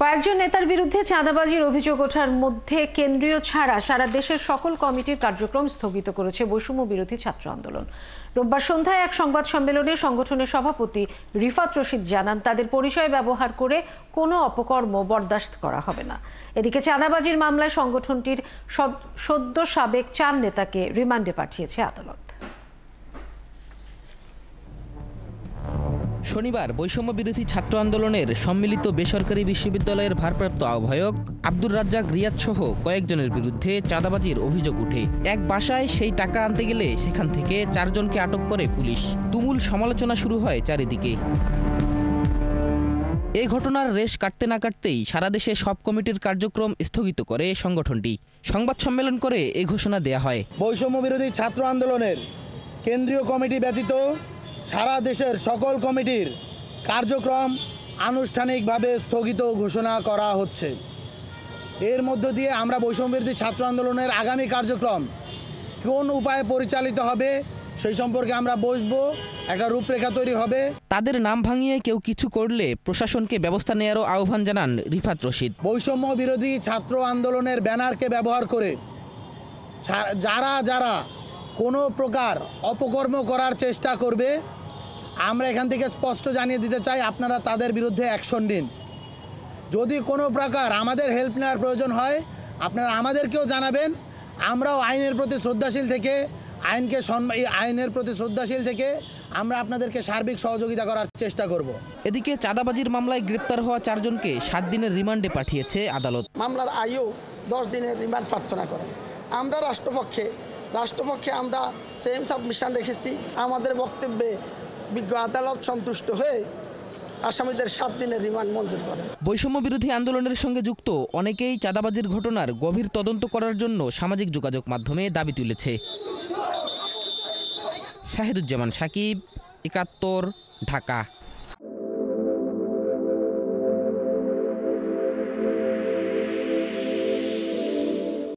কয়েকজন নেতার বিরুদ্ধে চাঁদাবাজির অভিযোগ ওঠার মধ্যে কেন্দ্রীয় ছাড়া সারা দেশের সকল কমিটির কার্যক্রম স্থগিত করেছে বৈষম্য বিরোধী ছাত্র আন্দোলন। রোববার সন্ধ্যায় এক সংবাদ সম্মেলনে সংগঠনের সভাপতি রিফাত রশিদ জানান, তাদের পরিচয় ব্যবহার করে কোনো অপকর্ম বরদাস্ত করা হবে না। এদিকে চাঁদাবাজির মামলায় সংগঠনটির সদ্য সাবেক 4 নেতাকে রিমান্ডে পাঠিয়েছে আদালত। শনিবার বৈষম্য বিরোধী ছাত্র আন্দোলনের সম্মিলিত বেসরকারি বিশ্ববিদ্যালয়ের ভারপ্রাপ্ত আহ্বায়ক আব্দুর রাজ্জাক রিয়াদ সহ কয়েকজনের বিরুদ্ধে চাঁদাবাজির অভিযোগ ওঠে। এক বাসায় সেই টাকা আনতে গেলে সেখান থেকে 4 জনকে আটক করে পুলিশ। তুমুল সমালোচনা শুরু হয় চারিদিকে। এই ঘটনার রেশ কাটতে না কাটতেই সারা দেশে সব কমিটির কার্যক্রম স্থগিত করে সংগঠনটি। সংবাদ সম্মেলন করে এই ঘোষণা দেয়া হয়। বৈষম্য বিরোধী ছাত্র আন্দোলনের কেন্দ্রীয় কমিটি ব্যতীত সারা দেশের সকল কমিটির কার্যক্রম আনুষ্ঠানিকভাবে স্থগিত ঘোষণা করা হচ্ছে। এর মধ্য দিয়ে আমরা বৈষম্য বিরোধী ছাত্র আন্দোলনের আগামী কার্যক্রম কোন উপায়ে পরিচালিত হবে সেই সম্পর্কে আমরা বসবো, একটা রূপরেখা তৈরি হবে। তাদের নাম ভাঙিয়ে কেউ কিছু করলে প্রশাসনকে ব্যবস্থা নেওয়ারও আহ্বান জানান রিফাত রশিদ। বৈষম্য বিরোধী ছাত্র আন্দোলনের ব্যানারকে ব্যবহার করে যারা কোনো প্রকার অপকর্ম করার চেষ্টা করবে, আমরা এখান থেকে স্পষ্ট জানিয়ে দিতে চাই, আপনারা তাদের বিরুদ্ধে অ্যাকশন নিন। যদি কোনো প্রকার আমাদের হেল্প নেওয়ার প্রয়োজন হয় আপনারা আমাদেরকেও জানাবেন। আমরাও আইনের প্রতি শ্রদ্ধাশীল থেকে আমরা আপনাদেরকে সার্বিক সহযোগিতা করার চেষ্টা করব। এদিকে চাঁদাবাজির মামলায় গ্রেপ্তার হওয়া 4 জনকে 7 দিনের রিমান্ডে পাঠিয়েছে আদালত। মামলার আয়ু 10 দিনের রিমান্ড প্রার্থনা করেন। আমরা রাষ্ট্রপক্ষে আমরা সেম সাবমিশন রেখেছি। আমাদের বক্তব্যে বিজ্ঞ আদালত সন্তুষ্ট হয়ে আসামিদের 7 দিনের রিমান্ড মঞ্জুর করেন। বৈষম্য বিরোধী আন্দোলনের সঙ্গে যুক্ত অনেকেই চাঁদাবাজির ঘটনার গভীর তদন্ত করার জন্য সামাজিক যোগাযোগ মাধ্যমে দাবি তুলেছে। শাহিদুজ্জামান সাকিব, 71, ঢাকা।